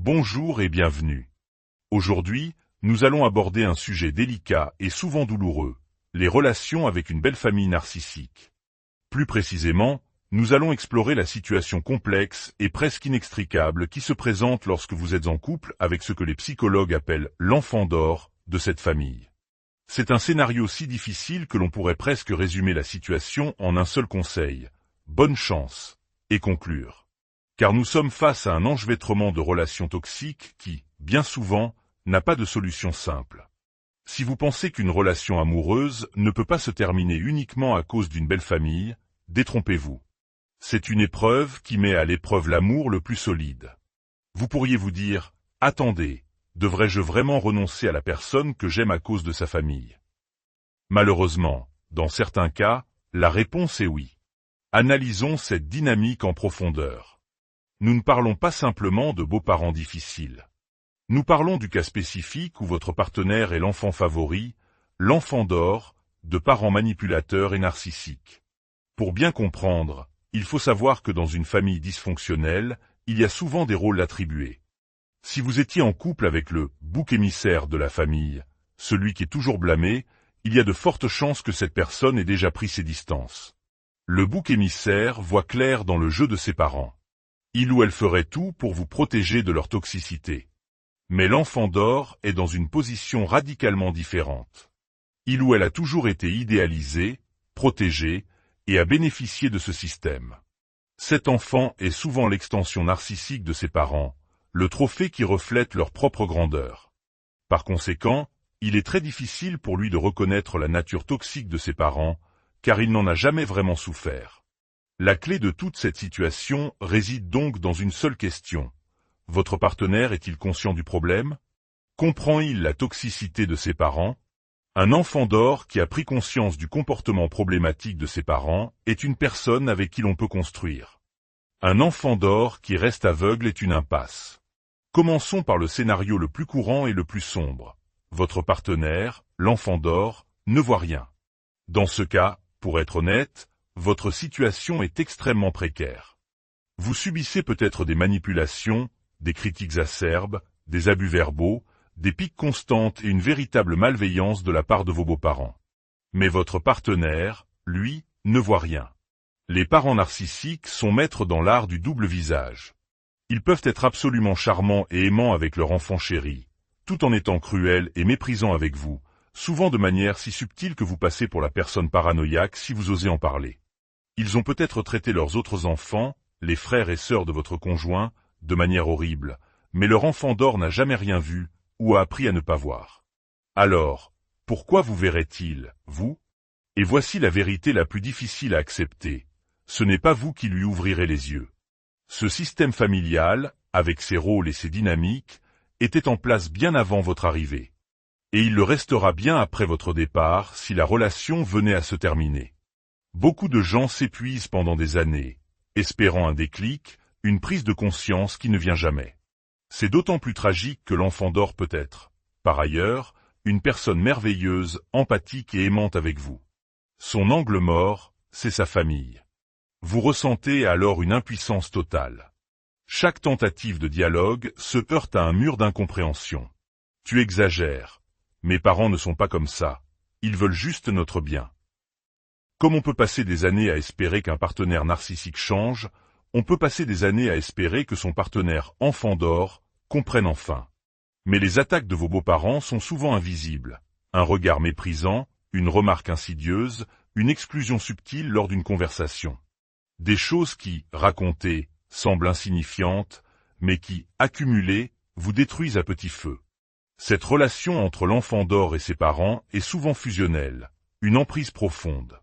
Bonjour et bienvenue. Aujourd'hui, nous allons aborder un sujet délicat et souvent douloureux, les relations avec une belle famille narcissique. Plus précisément, nous allons explorer la situation complexe et presque inextricable qui se présente lorsque vous êtes en couple avec ce que les psychologues appellent l'enfant d'or de cette famille. C'est un scénario si difficile que l'on pourrait presque résumer la situation en un seul conseil. Bonne chance, et conclure. Car nous sommes face à un enchevêtrement de relations toxiques qui, bien souvent, n'a pas de solution simple. Si vous pensez qu'une relation amoureuse ne peut pas se terminer uniquement à cause d'une belle famille, détrompez-vous. C'est une épreuve qui met à l'épreuve l'amour le plus solide. Vous pourriez vous dire, attendez, devrais-je vraiment renoncer à la personne que j'aime à cause de sa famille? Malheureusement, dans certains cas, la réponse est oui. Analysons cette dynamique en profondeur. Nous ne parlons pas simplement de beaux-parents difficiles. Nous parlons du cas spécifique où votre partenaire est l'enfant favori, l'enfant d'or, de parents manipulateurs et narcissiques. Pour bien comprendre, il faut savoir que dans une famille dysfonctionnelle, il y a souvent des rôles attribués. Si vous étiez en couple avec le bouc émissaire de la famille, celui qui est toujours blâmé, il y a de fortes chances que cette personne ait déjà pris ses distances. Le bouc émissaire voit clair dans le jeu de ses parents. Il ou elle ferait tout pour vous protéger de leur toxicité. Mais l'enfant d'or est dans une position radicalement différente. Il ou elle a toujours été idéalisé, protégé, et a bénéficié de ce système. Cet enfant est souvent l'extension narcissique de ses parents, le trophée qui reflète leur propre grandeur. Par conséquent, il est très difficile pour lui de reconnaître la nature toxique de ses parents, car il n'en a jamais vraiment souffert. La clé de toute cette situation réside donc dans une seule question. Votre partenaire est-il conscient du problème? Comprend-il la toxicité de ses parents? Un enfant d'or qui a pris conscience du comportement problématique de ses parents est une personne avec qui l'on peut construire. Un enfant d'or qui reste aveugle est une impasse. Commençons par le scénario le plus courant et le plus sombre. Votre partenaire, l'enfant d'or, ne voit rien. Dans ce cas, pour être honnête, votre situation est extrêmement précaire. Vous subissez peut-être des manipulations, des critiques acerbes, des abus verbaux, des piques constantes et une véritable malveillance de la part de vos beaux-parents. Mais votre partenaire, lui, ne voit rien. Les parents narcissiques sont maîtres dans l'art du double visage. Ils peuvent être absolument charmants et aimants avec leur enfant chéri, tout en étant cruels et méprisants avec vous, souvent de manière si subtile que vous passez pour la personne paranoïaque si vous osez en parler. Ils ont peut-être traité leurs autres enfants, les frères et sœurs de votre conjoint, de manière horrible, mais leur enfant d'or n'a jamais rien vu, ou a appris à ne pas voir. Alors, pourquoi vous verrait-il, vous? Et voici la vérité la plus difficile à accepter. Ce n'est pas vous qui lui ouvrirez les yeux. Ce système familial, avec ses rôles et ses dynamiques, était en place bien avant votre arrivée. Et il le restera bien après votre départ si la relation venait à se terminer. Beaucoup de gens s'épuisent pendant des années, espérant un déclic, une prise de conscience qui ne vient jamais. C'est d'autant plus tragique que l'enfant d'or peut être, par ailleurs, une personne merveilleuse, empathique et aimante avec vous. Son angle mort, c'est sa famille. Vous ressentez alors une impuissance totale. Chaque tentative de dialogue se heurte à un mur d'incompréhension. Tu exagères. Mes parents ne sont pas comme ça. Ils veulent juste notre bien. Comme on peut passer des années à espérer qu'un partenaire narcissique change, on peut passer des années à espérer que son partenaire enfant d'or comprenne enfin. Mais les attaques de vos beaux-parents sont souvent invisibles. Un regard méprisant, une remarque insidieuse, une exclusion subtile lors d'une conversation. Des choses qui, racontées, semblent insignifiantes, mais qui, accumulées, vous détruisent à petit feu. Cette relation entre l'enfant d'or et ses parents est souvent fusionnelle, une emprise profonde.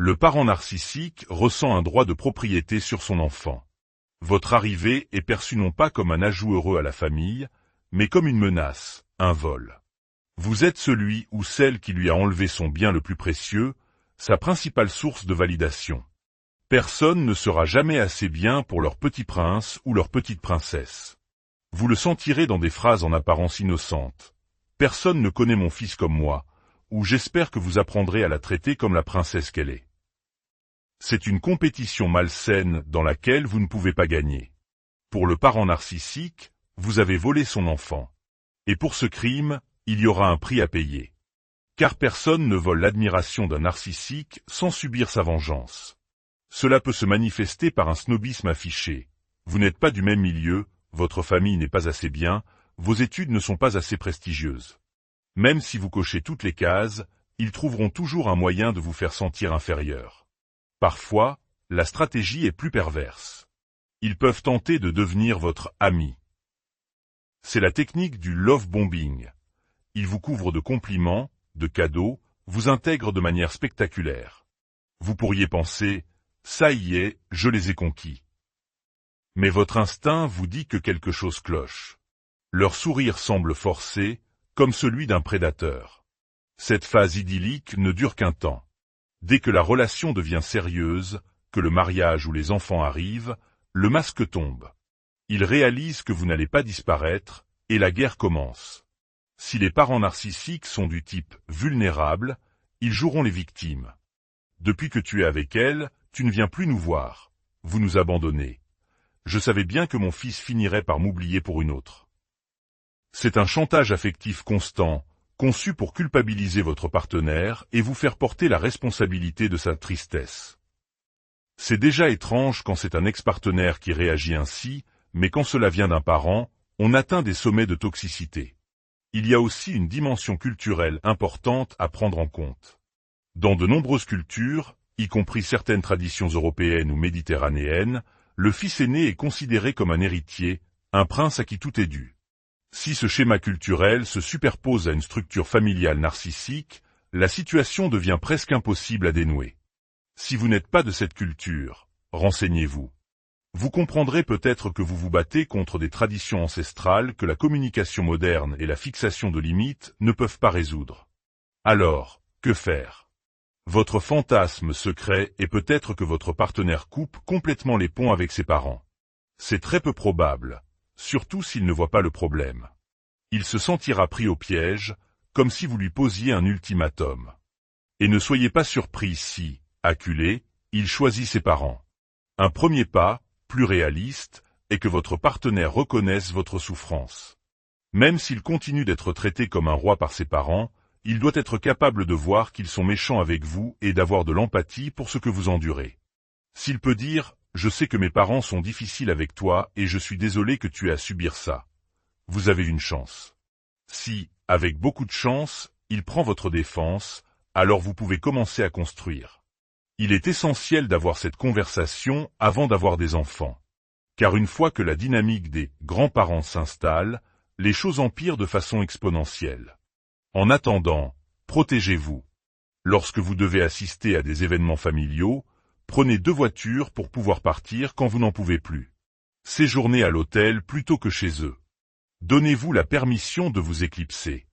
Le parent narcissique ressent un droit de propriété sur son enfant. Votre arrivée est perçue non pas comme un ajout heureux à la famille, mais comme une menace, un vol. Vous êtes celui ou celle qui lui a enlevé son bien le plus précieux, sa principale source de validation. Personne ne sera jamais assez bien pour leur petit prince ou leur petite princesse. Vous le sentirez dans des phrases en apparence innocentes. Personne ne connaît mon fils comme moi, ou j'espère que vous apprendrez à la traiter comme la princesse qu'elle est. C'est une compétition malsaine dans laquelle vous ne pouvez pas gagner. Pour le parent narcissique, vous avez volé son enfant. Et pour ce crime, il y aura un prix à payer. Car personne ne vole l'admiration d'un narcissique sans subir sa vengeance. Cela peut se manifester par un snobisme affiché. Vous n'êtes pas du même milieu, votre famille n'est pas assez bien, vos études ne sont pas assez prestigieuses. Même si vous cochez toutes les cases, ils trouveront toujours un moyen de vous faire sentir inférieur. Parfois, la stratégie est plus perverse. Ils peuvent tenter de devenir votre ami. C'est la technique du love bombing. Ils vous couvrent de compliments, de cadeaux, vous intègrent de manière spectaculaire. Vous pourriez penser, ça y est, je les ai conquis. Mais votre instinct vous dit que quelque chose cloche. Leur sourire semble forcé, comme celui d'un prédateur. Cette phase idyllique ne dure qu'un temps. Dès que la relation devient sérieuse, que le mariage ou les enfants arrivent, le masque tombe. Ils réalisent que vous n'allez pas disparaître, et la guerre commence. Si les parents narcissiques sont du type vulnérable, ils joueront les victimes. Depuis que tu es avec elle, tu ne viens plus nous voir. Vous nous abandonnez. Je savais bien que mon fils finirait par m'oublier pour une autre. C'est un chantage affectif constant, conçu pour culpabiliser votre partenaire et vous faire porter la responsabilité de sa tristesse. C'est déjà étrange quand c'est un ex-partenaire qui réagit ainsi, mais quand cela vient d'un parent, on atteint des sommets de toxicité. Il y a aussi une dimension culturelle importante à prendre en compte. Dans de nombreuses cultures, y compris certaines traditions européennes ou méditerranéennes, le fils aîné est considéré comme un héritier, un prince à qui tout est dû. Si ce schéma culturel se superpose à une structure familiale narcissique, la situation devient presque impossible à dénouer. Si vous n'êtes pas de cette culture, renseignez-vous. Vous comprendrez peut-être que vous vous battez contre des traditions ancestrales que la communication moderne et la fixation de limites ne peuvent pas résoudre. Alors, que faire? Votre fantasme secret est peut-être que votre partenaire coupe complètement les ponts avec ses parents. C'est très peu probable, surtout s'il ne voit pas le problème. Il se sentira pris au piège, comme si vous lui posiez un ultimatum. Et ne soyez pas surpris si, acculé, il choisit ses parents. Un premier pas, plus réaliste, est que votre partenaire reconnaisse votre souffrance. Même s'il continue d'être traité comme un roi par ses parents, il doit être capable de voir qu'ils sont méchants avec vous et d'avoir de l'empathie pour ce que vous endurez. S'il peut dire « Je sais que mes parents sont difficiles avec toi et je suis désolé que tu aies à subir ça », vous avez une chance. Si, avec beaucoup de chance, il prend votre défense, alors vous pouvez commencer à construire. Il est essentiel d'avoir cette conversation avant d'avoir des enfants. Car une fois que la dynamique des grands-parents s'installe, les choses empirent de façon exponentielle. En attendant, protégez-vous. Lorsque vous devez assister à des événements familiaux, prenez 2 voitures pour pouvoir partir quand vous n'en pouvez plus. Séjournez à l'hôtel plutôt que chez eux. Donnez-vous la permission de vous éclipser.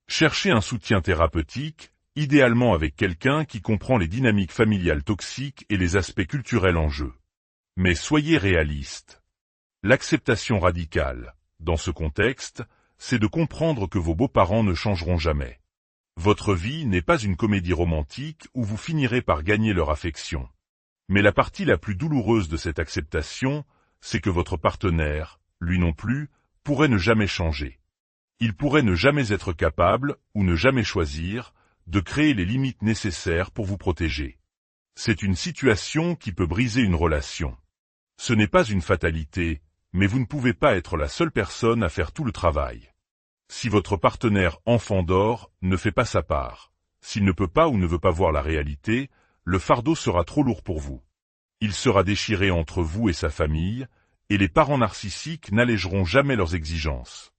Cherchez un soutien thérapeutique, idéalement avec quelqu'un qui comprend les dynamiques familiales toxiques et les aspects culturels en jeu. Mais soyez réaliste. L'acceptation radicale, dans ce contexte, c'est de comprendre que vos beaux-parents ne changeront jamais. Votre vie n'est pas une comédie romantique où vous finirez par gagner leur affection. Mais la partie la plus douloureuse de cette acceptation, c'est que votre partenaire, lui non plus, pourrait ne jamais changer. Il pourrait ne jamais être capable, ou ne jamais choisir, de créer les limites nécessaires pour vous protéger. C'est une situation qui peut briser une relation. Ce n'est pas une fatalité, mais vous ne pouvez pas être la seule personne à faire tout le travail. Si votre partenaire enfant d'or ne fait pas sa part, s'il ne peut pas ou ne veut pas voir la réalité, le fardeau sera trop lourd pour vous. Il sera déchiré entre vous et sa famille, et les parents narcissiques n'allégeront jamais leurs exigences.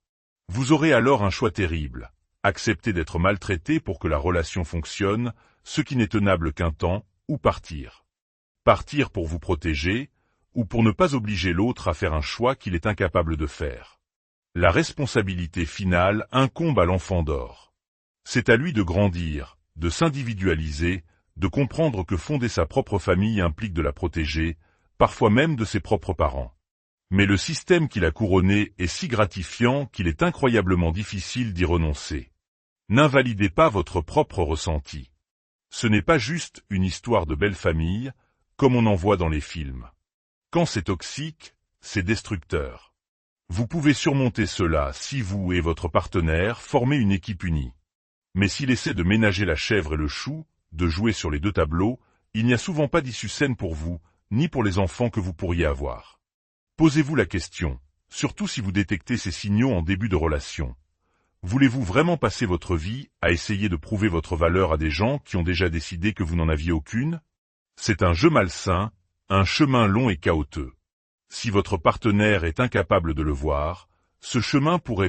Vous aurez alors un choix terrible. Accepter d'être maltraité pour que la relation fonctionne, ce qui n'est tenable qu'un temps, ou partir. Partir pour vous protéger, ou pour ne pas obliger l'autre à faire un choix qu'il est incapable de faire. La responsabilité finale incombe à l'enfant d'or. C'est à lui de grandir, de s'individualiser, de comprendre que fonder sa propre famille implique de la protéger, parfois même de ses propres parents. Mais le système qui l'a couronné est si gratifiant qu'il est incroyablement difficile d'y renoncer. N'invalidez pas votre propre ressenti. Ce n'est pas juste une histoire de belle famille, comme on en voit dans les films. Quand c'est toxique, c'est destructeur. Vous pouvez surmonter cela si vous et votre partenaire formez une équipe unie. Mais s'il essaie de ménager la chèvre et le chou, de jouer sur les deux tableaux, il n'y a souvent pas d'issue saine pour vous, ni pour les enfants que vous pourriez avoir. Posez-vous la question, surtout si vous détectez ces signaux en début de relation. Voulez-vous vraiment passer votre vie à essayer de prouver votre valeur à des gens qui ont déjà décidé que vous n'en aviez aucune? C'est un jeu malsain, un chemin long et chaotique. Si votre partenaire est incapable de le voir, ce chemin pourrait